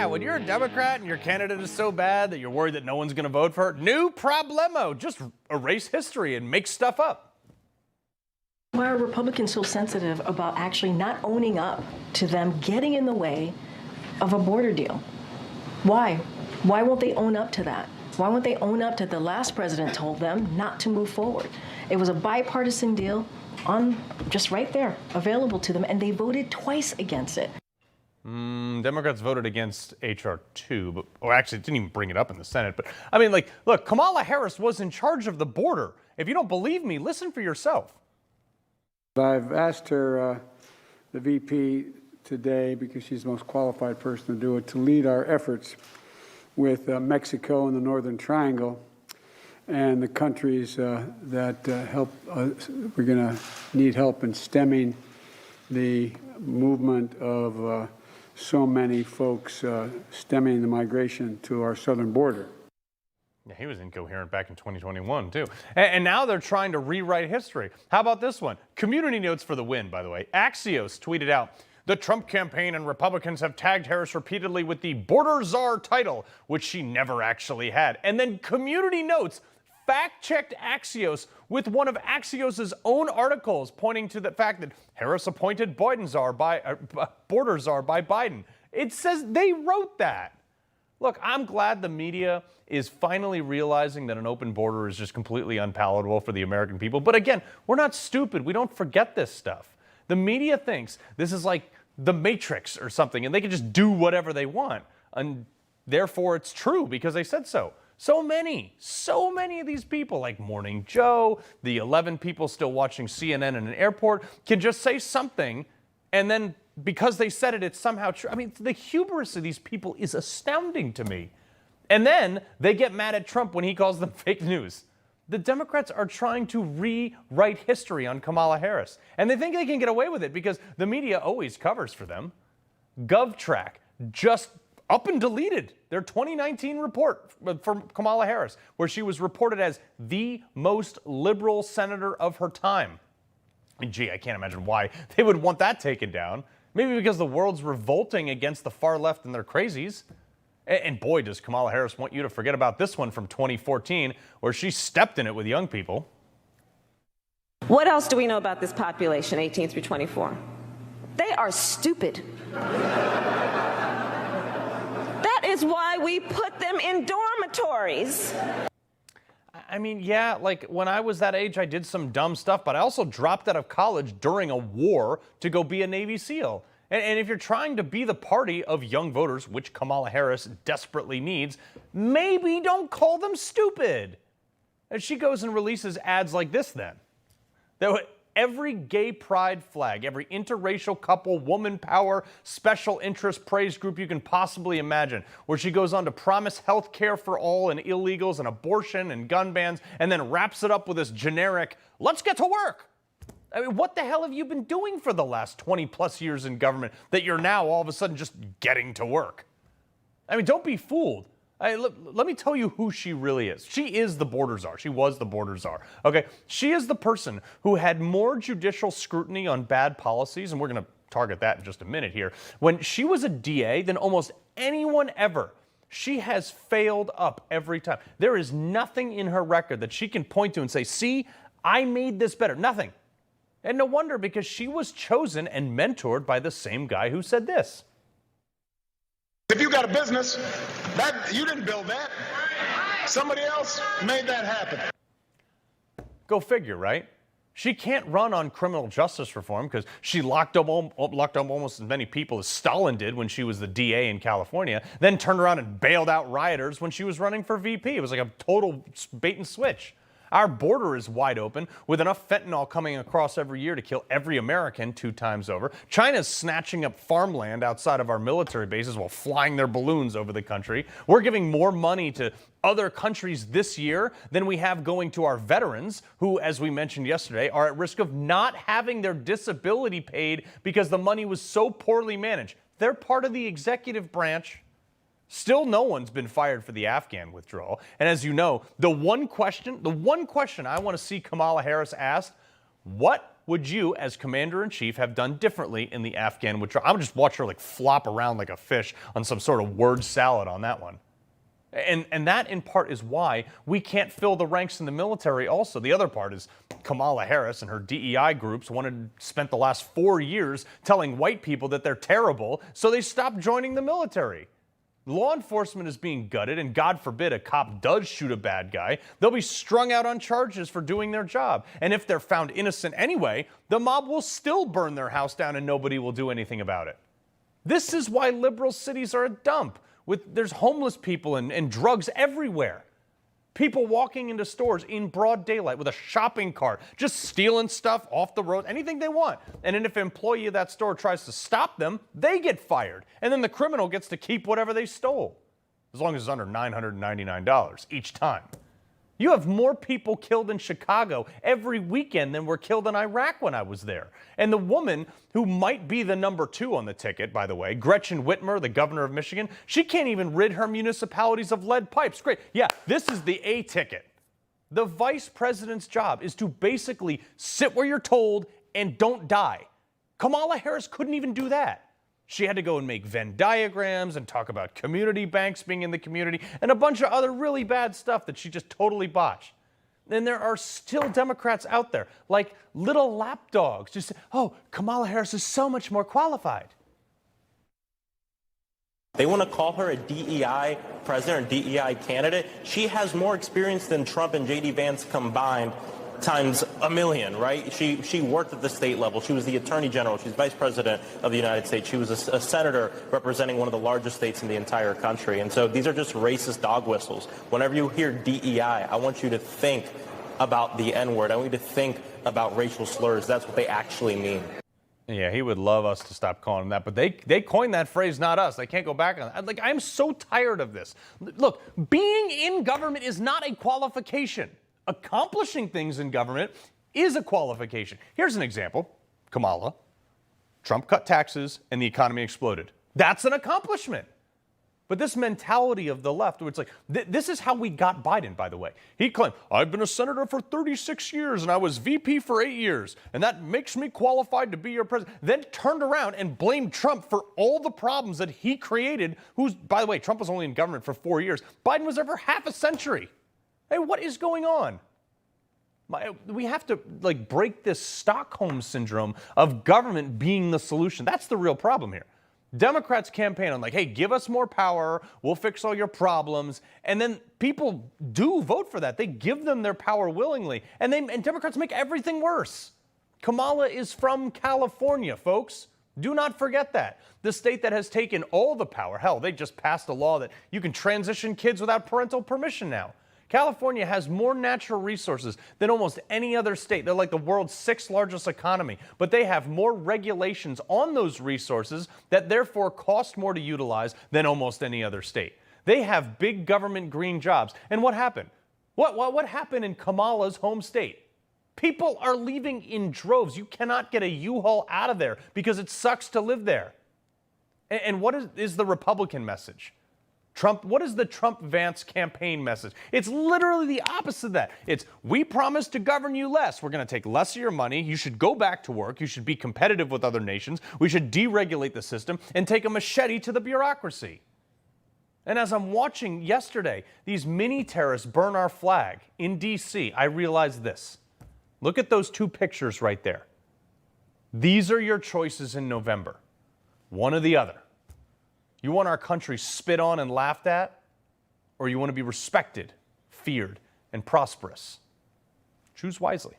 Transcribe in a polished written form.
when you're a Democrat and your candidate is so bad that you're worried that no one's going to vote for her, no problemo. Just erase history and make stuff up. Why are Republicans so sensitive about actually not owning up to them getting in the way of a border deal? Why? Why won't they own up to that? Why won't they own up to the last president told them not to move forward? It was a bipartisan deal on just right there, available to them, and they voted twice against it. Democrats voted against H.R. 2, or actually didn't even bring it up in the Senate. But I mean, like, look, Kamala Harris was in charge of the border. If you don't believe me, listen for yourself. I've asked her, the VP today, because she's the most qualified person to do it, to lead our efforts with Mexico and the Northern Triangle and the countries that help. We're going to need help in stemming the movement of so many folks stemming the migration to our southern border. Yeah, he was incoherent back in 2021, too. And now they're trying to rewrite history. How about this one? Community notes for the win, by the way. Axios tweeted out, the Trump campaign and Republicans have tagged Harris repeatedly with the border czar title, which she never actually had. And then Community Notes fact-checked Axios with one of Axios' own articles pointing to the fact that Harris appointed border czar by Biden. It says they wrote that. Look, I'm glad the media is finally realizing that an open border is just completely unpalatable for the American people. But again, we're not stupid. We don't forget this stuff. The media thinks this is like the Matrix or something, and they can just do whatever they want. And therefore, it's true because they said so. So many of these people, like Morning Joe, the 11 people still watching CNN in an airport, can just say something, and then because they said it, it's somehow true. I mean, the hubris of these people is astounding to me. And then they get mad at Trump when he calls them fake news. The Democrats are trying to rewrite history on Kamala Harris. And they think they can get away with it because the media always covers for them. GovTrack just up and deleted their 2019 report for Kamala Harris, where she was reported as the most liberal senator of her time. I mean, gee, I can't imagine why they would want that taken down. Maybe because the world's revolting against the far left and their crazies. And boy, does Kamala Harris want you to forget about this one from 2014, where she stepped in it with young people. What else do we know about this population, 18 through 24? They are stupid. That is why we put them in dormitories. I mean, yeah, like when I was that age, I did some dumb stuff, but I also dropped out of college during a war to go be a Navy SEAL. And if you're trying to be the party of young voters, which Kamala Harris desperately needs, maybe don't call them stupid. And she goes and releases ads like this then. Every gay pride flag, every interracial couple, woman power, special interest praise group you can possibly imagine, where she goes on to promise health care for all and illegals and abortion and gun bans, and then wraps it up with this generic, let's get to work. I mean, what the hell have you been doing for the last 20 plus years in government that you're now all of a sudden just getting to work? I mean, don't be fooled. Let me tell you who she really is. She is the border czar. She was the border czar. Okay, she is the person who had more judicial scrutiny on bad policies, and we're going to target that in just a minute here. When she was a DA than almost anyone ever. She has failed up every time. There is nothing in her record that she can point to and say, see, I made this better. Nothing. And no wonder, because she was chosen and mentored by the same guy who said this. If you got a business, you didn't build that. Somebody else made that happen. Go figure, right? She can't run on criminal justice reform because she locked up almost as many people as Stalin did when she was the DA in California, then turned around and bailed out rioters when she was running for VP. It was like a total bait and switch. Our border is wide open with enough fentanyl coming across every year to kill every American 2 times over. China's snatching up farmland outside of our military bases while flying their balloons over the country. We're giving more money to other countries this year than we have going to our veterans, who, as we mentioned yesterday, are at risk of not having their disability paid because the money was so poorly managed. They're part of the executive branch. Still, no one's been fired for the Afghan withdrawal. And as you know, the one question I want to see Kamala Harris ask, what would you, as commander-in-chief, have done differently in the Afghan withdrawal? I would just watch her like flop around like a fish on some sort of word salad on that one. And that, in part, is why we can't fill the ranks in the military also. The other part is Kamala Harris and her DEI groups spent the last 4 years telling white people that they're terrible, so they stopped joining the military. Law enforcement is being gutted, and God forbid a cop does shoot a bad guy, they'll be strung out on charges for doing their job. And if they're found innocent anyway, the mob will still burn their house down and nobody will do anything about it. This is why liberal cities are a dump. There's homeless people and drugs everywhere. People walking into stores in broad daylight with a shopping cart, just stealing stuff off the road, anything they want. And then if an employee of that store tries to stop them, they get fired. And then the criminal gets to keep whatever they stole, as long as it's under $999 each time. You have more people killed in Chicago every weekend than were killed in Iraq when I was there. And the woman who might be the number 2 on the ticket, by the way, Gretchen Whitmer, the governor of Michigan, she can't even rid her municipalities of lead pipes. Great. Yeah, this is the A ticket. The vice president's job is to basically sit where you're told and don't die. Kamala Harris couldn't even do that. She had to go and make Venn diagrams and talk about community banks being in the community and a bunch of other really bad stuff that she just totally botched. And there are still Democrats out there, like little lapdogs, just, oh, Kamala Harris is so much more qualified. They want to call her a DEI president or DEI candidate. She has more experience than Trump and J.D. Vance combined times a million, right? She worked at the state level. She was the attorney general. She's vice president of the United States. She was a senator representing one of the largest states in the entire country. And so these are just racist dog whistles. Whenever you hear DEI, I want you to think about the N-word. I want you to think about racial slurs. That's what they actually mean. Yeah, he would love us to stop calling him that, but they coined that phrase, not us. They can't go back on that. Like, I'm so tired of this. Look, being in government is not a qualification. Accomplishing things in government is a qualification. Here's an example. Kamala. Trump cut taxes and the economy exploded. That's an accomplishment. But this mentality of the left, where it's like, this is how we got Biden, by the way. He claimed, I've been a senator for 36 years and I was VP for 8 years, and that makes me qualified to be your president. Then turned around and blamed Trump for all the problems that he created, who's, by the way, Trump was only in government for 4 years. Biden was there for half a century. Hey, what is going on? We have to break this Stockholm syndrome of government being the solution. That's the real problem here. Democrats campaign on hey, give us more power, we'll fix all your problems, and then people do vote for that. They give them their power willingly, and Democrats make everything worse. Kamala is from California, folks. Do not forget that. The state that has taken all the power. Hell, they just passed a law that you can transition kids without parental permission now. California has more natural resources than almost any other state. They're like the world's 6th largest economy, but they have more regulations on those resources that therefore cost more to utilize than almost any other state. They have big government green jobs. And what happened? What happened in Kamala's home state? People are leaving in droves. You cannot get a U-Haul out of there because it sucks to live there. And what is the Republican message? What is the Trump-Vance campaign message? It's literally the opposite of that. It's, we promise to govern you less. We're going to take less of your money. You should go back to work. You should be competitive with other nations. We should deregulate the system and take a machete to the bureaucracy. And as I'm watching yesterday, these mini terrorists burn our flag in D.C., I realized this. Look at those 2 pictures right there. These are your choices in November. One or the other. You want our country spit on and laughed at, or you want to be respected, feared, and prosperous? Choose wisely.